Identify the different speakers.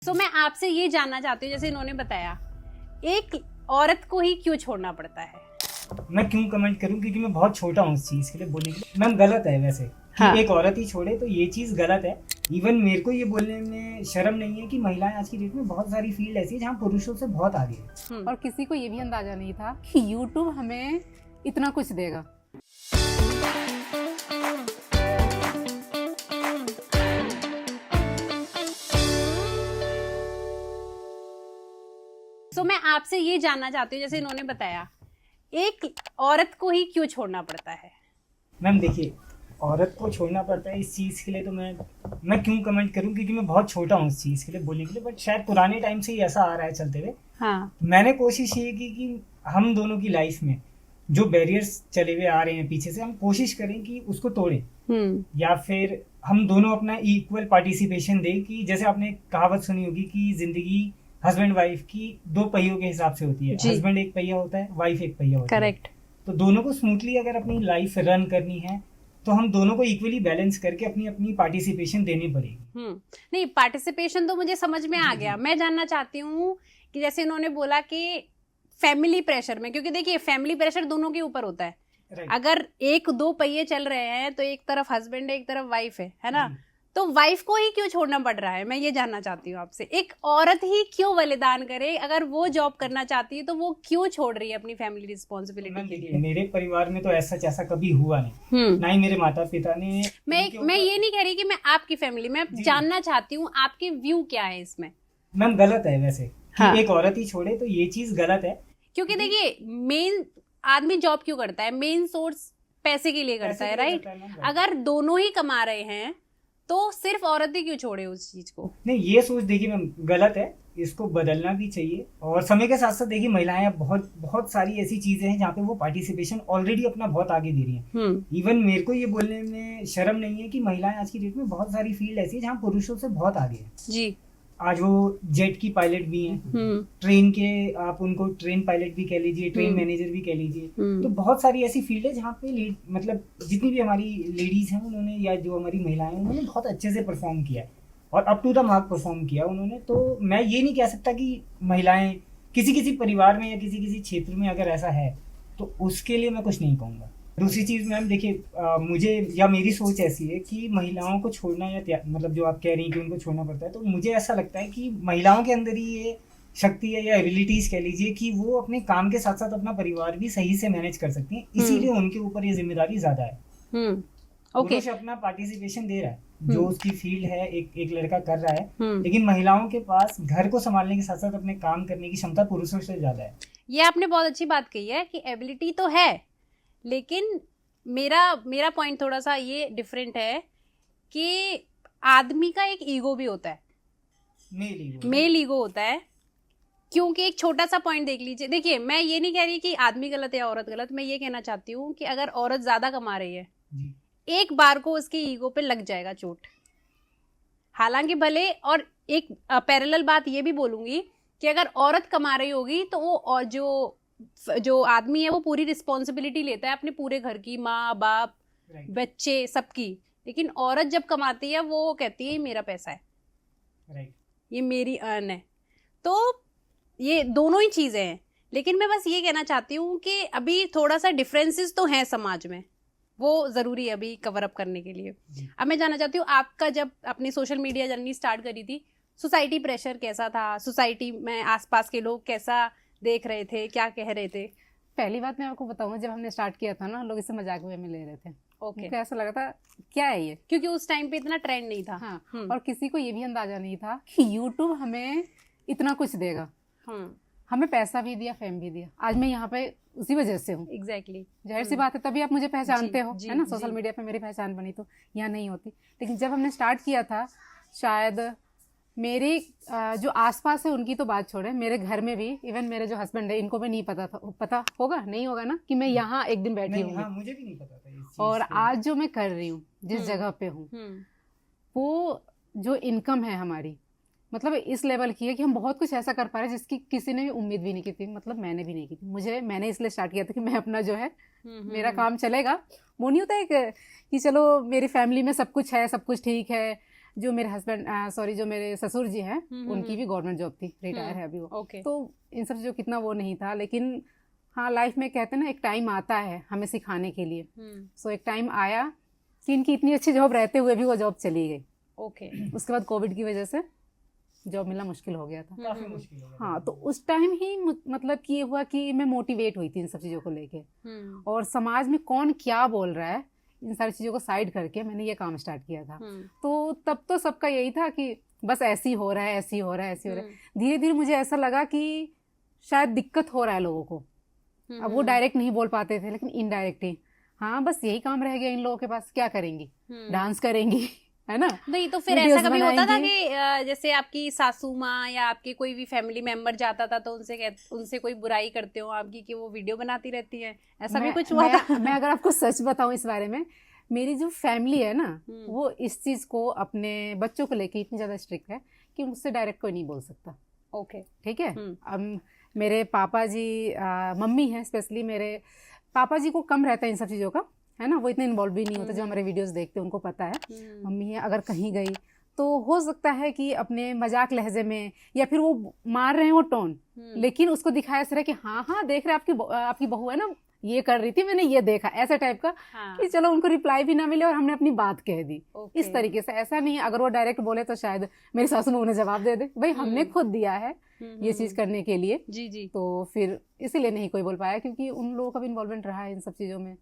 Speaker 1: तो मैं आपसे ये जानना चाहती हूँ, जैसे इन्होंने बताया, एक औरत को ही क्यों छोड़ना पड़ता है?
Speaker 2: मैं क्यों कमेंट करूं, क्योंकि मैं बहुत छोटा हूँ इस चीज के लिए बोलने के लिए। मैम गलत है वैसे कि
Speaker 1: हाँ।
Speaker 2: एक औरत ही छोड़े, तो ये चीज गलत है। इवन मेरे को ये बोलने में शर्म नहीं है कि महिलाएं आज की डेट में बहुत सारी फील्ड ऐसी है जहाँ पुरुषों से बहुत आगे है।
Speaker 3: और किसी को ये भी अंदाजा नहीं था कि YouTube हमें इतना कुछ देगा।
Speaker 1: तो मैं आपसे ये जानना चाहती हूँ, जैसे इन्होंने बताया, एक औरत को ही क्यों छोड़ना पड़ता है?
Speaker 2: मैम देखिए, औरत को छोड़ना पड़ता है इस चीज़ के लिए, तो मैं क्यों कमेंट करूं, क्योंकि मैं बहुत छोटा हूँ इस चीज़ के लिए बोलने के लिए। बट शायद पुराने टाइम से ही ऐसा आ रहा है चलते हुए।
Speaker 1: हाँ।
Speaker 2: मैंने कोशिश ये की कि हम दोनों की लाइफ में जो बैरियर्स चले हुए आ रहे हैं पीछे से, हम कोशिश करें कि उसको तोड़ें, या फिर हम दोनों अपना इक्वल पार्टिसिपेशन दें। कि जैसे आपने कहावत सुनी होगी कि जिंदगी हस्बैंड वाइफ की दो पहियों के हिसाब से होती है। हस्बैंड एक पहिया होता है, वाइफ एक पहिया होता है।
Speaker 1: करेक्ट।
Speaker 2: तो दोनों को स्मूथली अगर अपनी लाइफ रन करनी है तो हम दोनों को इक्वली बैलेंस करके अपनी अपनी पार्टिसिपेशन देनी पड़ेगी।
Speaker 1: नहीं, पार्टिसिपेशन तो मुझे समझ में आ गया। मैं जानना चाहती हूँ कि जैसे इन्होंने बोला कि फैमिली प्रेशर में, क्योंकि देखिए फैमिली प्रेशर दोनों के ऊपर होता है।
Speaker 2: राइट।
Speaker 1: अगर एक दो पहिए चल रहे हैं तो एक तरफ हस्बैंड है, एक तरफ वाइफ है ना?
Speaker 2: जी।
Speaker 1: तो वाइफ को ही क्यों छोड़ना पड़ रहा है? मैं ये जानना चाहती हूँ आपसे। एक औरत ही क्यों बलिदान करे? अगर वो जॉब करना चाहती है तो वो क्यों छोड़ रही है अपनी फैमिली रिस्पॉन्सिबिलिटी के लिए?
Speaker 2: मेरे परिवार में तो ऐसा कभी हुआ नहीं, ना ही मेरे माता पिता ने।
Speaker 1: मैं ये नहीं कह रही कि मैं आपकी फैमिली, मैं जानना चाहती हूँ आपके व्यू क्या है इसमें।
Speaker 2: मैम गलत है वैसे कि
Speaker 1: हाँ।
Speaker 2: एक औरत ही छोड़े, तो ये चीज गलत है।
Speaker 1: क्योंकि देखिए, मेन आदमी जॉब क्यों करता है? मेन सोर्स पैसे के लिए करता है, राइट? अगर दोनों ही कमा रहे हैं तो सिर्फ औरत ही क्यों छोड़े उस चीज को?
Speaker 2: नहीं, ये सोच देखिए मैम गलत है, इसको बदलना भी चाहिए। और समय के साथ साथ देखिए महिलाएं अब बहुत बहुत सारी ऐसी चीजें हैं जहाँ पे वो पार्टिसिपेशन ऑलरेडी अपना बहुत आगे दे रही हैं। इवन मेरे को ये बोलने में शर्म नहीं है कि महिलाएं आज की डेट में बहुत सारी फील्ड ऐसी है जहाँ पुरुषों से बहुत आगे है।
Speaker 1: जी।
Speaker 2: आज वो जेट की पायलट भी हैं, ट्रेन के आप उनको ट्रेन पायलट भी कह लीजिए, ट्रेन मैनेजर भी कह लीजिए। तो बहुत सारी ऐसी फील्ड है जहाँ पे मतलब जितनी भी हमारी लेडीज हैं उन्होंने, या जो हमारी महिलाएं हैं उन्होंने बहुत अच्छे से परफॉर्म किया है और up to the mark perform किया उन्होंने। तो मैं ये नहीं कह सकता कि महिलाएं किसी परिवार में या किसी क्षेत्र में अगर ऐसा है तो उसके लिए मैं कुछ नहीं कहूँगा। दूसरी चीज मैम देखिए, मुझे या मेरी सोच ऐसी है कि महिलाओं को छोड़ना या मतलब जो आप कह रही हैं कि उनको छोड़ना पड़ता है, तो मुझे ऐसा लगता है कि महिलाओं के अंदर ही ये शक्ति है या एबिलिटीज कह लीजिए कि वो अपने काम के साथ साथ अपना परिवार भी सही से मैनेज कर सकती हैं। इसीलिए उनके ऊपर ये जिम्मेदारी ज्यादा है।
Speaker 1: ओके।
Speaker 2: पुरुष अपना पार्टिसिपेशन दे रहा है, जो उसकी फील्ड है, एक लड़का कर रहा है, लेकिन महिलाओं के पास घर को संभालने के साथ साथ अपने काम करने की क्षमता पुरुषों से ज्यादा है।
Speaker 1: ये आपने बहुत अच्छी बात कही है कि एबिलिटी तो है, लेकिन मेरा पॉइंट थोड़ा सा ये डिफरेंट है कि आदमी का एक ईगो भी होता है, मेल ईगो होता है। क्योंकि एक छोटा सा पॉइंट देख लीजिए, देखिए मैं ये नहीं कह रही कि आदमी गलत है या औरत गलत, मैं ये कहना चाहती हूँ कि अगर औरत ज्यादा कमा रही है, एक बार को उसके ईगो पे लग जाएगा चोट। हालांकि भले, और एक पैरेलल बात ये भी बोलूंगी कि अगर औरत कमा रही होगी तो वो, और जो आदमी है वो पूरी रिस्पॉन्सिबिलिटी लेता है अपने पूरे घर की, माँ बाप बच्चे सबकी। लेकिन औरत जब कमाती है वो कहती है ये मेरा पैसा है, ये मेरी अर्न है। तो ये दोनों ही चीजें हैं। लेकिन मैं बस ये कहना चाहती हूँ कि अभी थोड़ा सा डिफरेंसेस तो हैं समाज में, वो जरूरी है अभी कवर अप करने के लिए। अब मैं जानना चाहती हूँ, आपका जब अपनी सोशल मीडिया जर्नी स्टार्ट करी थी, सोसाइटी प्रेशर कैसा था? सोसाइटी में आसपास के लोग कैसा देख रहे थे, क्या कह रहे थे?
Speaker 3: पहली बात मैं आपको बताऊंगा, जब हमने स्टार्ट किया था ना, लोग इसे मजाक में ले रहे थे।
Speaker 1: ओके।
Speaker 3: मुझे ऐसा लगा था क्या है ये,
Speaker 1: क्योंकि उस टाइम पे इतना ट्रेंड नहीं था।
Speaker 3: हाँ। और किसी को ये भी अंदाजा नहीं था कि YouTube हमें इतना कुछ देगा। हमें पैसा भी दिया, फेम भी दिया। आज मैं यहाँ पे उसी वजह से हूँ।
Speaker 1: एग्जैक्टली।
Speaker 3: जाहिर सी बात है, तभी आप मुझे पहचानते हो, है ना? सोशल
Speaker 1: जी।
Speaker 3: मीडिया पे मेरी पहचान बनी, तो यहाँ नहीं होती। लेकिन जब हमने स्टार्ट किया था, शायद मेरे जो आसपास है उनकी तो बात छोड़े, मेरे घर में भी, इवन मेरे जो हस्बैंड है, इनको भी नहीं पता था, पता होगा नहीं होगा ना, कि मैं यहाँ एक दिन बैठी हूँ।
Speaker 2: हाँ, मुझे भी नहीं पता था इस चीज
Speaker 3: और
Speaker 2: को।
Speaker 3: आज जो मैं कर रही हूँ, जिस जगह पे हूँ, वो जो इनकम है हमारी, मतलब इस लेवल की है कि हम बहुत कुछ ऐसा कर पा रहे हैं जिसकी किसी ने भी उम्मीद भी नहीं की थी। मतलब मैंने भी नहीं की थी। मैंने इसलिए स्टार्ट किया था कि मैं अपना जो है, मेरा काम चलेगा। वो नहीं होता है कि चलो मेरी फैमिली में सब कुछ है, सब कुछ ठीक है, जो मेरे हस्बैंड जो मेरे ससुर जी हैं उनकी भी गवर्नमेंट जॉब थी, रिटायर है अभी वो।
Speaker 1: ओके।
Speaker 3: तो इन सब चीज़ों कितना वो नहीं था, लेकिन हाँ लाइफ में कहते हैं ना एक टाइम आता है हमें सिखाने के लिए। सो एक टाइम आया कि इनकी इतनी अच्छी जॉब रहते हुए भी वो जॉब चली गई।
Speaker 1: ओके।
Speaker 3: उसके बाद कोविड की वजह से जॉब मिलना मुश्किल हो गया था।
Speaker 2: काफी मुश्किल हो गया।
Speaker 3: हाँ, तो उस टाइम ही मतलब कि ये हुआ कि मैं मोटिवेट हुई थी इन सब चीज़ों को लेके, और समाज में कौन क्या बोल रहा है इन सारी चीज़ों को साइड करके मैंने ये काम स्टार्ट किया था। तो तब तो सबका यही था कि बस ऐसे ही हो रहा है, ऐसे ही हो रहा है, ऐसे ही हो रहा है। धीरे धीरे मुझे ऐसा लगा कि शायद दिक्कत हो रहा है लोगों को। अब वो डायरेक्ट नहीं बोल पाते थे, लेकिन इनडायरेक्ट ही, हाँ बस यही काम रह गया इन लोगों के पास, क्या करेंगी, डांस करेंगी, है ना।
Speaker 1: नहीं तो फिर ऐसा कभी होता था कि जैसे आपकी सासू माँ या आपके कोई भी फैमिली मेंबर जाता था तो उनसे कोई बुराई करते हो आपकी कि वो वीडियो बनाती रहती है, ऐसा भी कुछ हुआ था?
Speaker 3: मैं अगर आपको सच बताऊं इस बारे में, मेरी जो फैमिली है ना वो इस चीज को अपने बच्चों को लेके इतनी ज्यादा स्ट्रिक्ट है कि मुझसे डायरेक्ट कोई नहीं बोल सकता।
Speaker 1: ओके।
Speaker 3: ठीक है। अब मेरे पापा जी, मम्मी है स्पेशली, मेरे पापा जी को कम रहता है इन सब चीज़ों का, है ना, वो इतने इन्वॉल्व भी नहीं होते। जो हमारे वीडियोस देखते हैं उनको पता है। मम्मी है, अगर कहीं गई तो हो सकता है कि अपने मजाक लहजे में या फिर वो मार रहे हैं वो टोन, लेकिन उसको दिखाया ऐसा कि हाँ हाँ देख रहे आपकी बहू है ना ये कर रही थी, मैंने ये देखा, ऐसा टाइप का। हाँ। कि चलो उनको रिप्लाई भी ना मिले और हमने अपनी बात कह दी। इस तरीके से, ऐसा नहीं अगर वो डायरेक्ट बोले तो शायद मेरी सासू उन्हें जवाब दे दे, भाई हमने खुद दिया है ये चीज करने के लिए।
Speaker 1: जी जी।
Speaker 3: तो फिर इसीलिए नहीं कोई बोल पाया, क्योंकि उन लोगों का भी इन्वॉल्वमेंट रहा है इन सब चीजों में।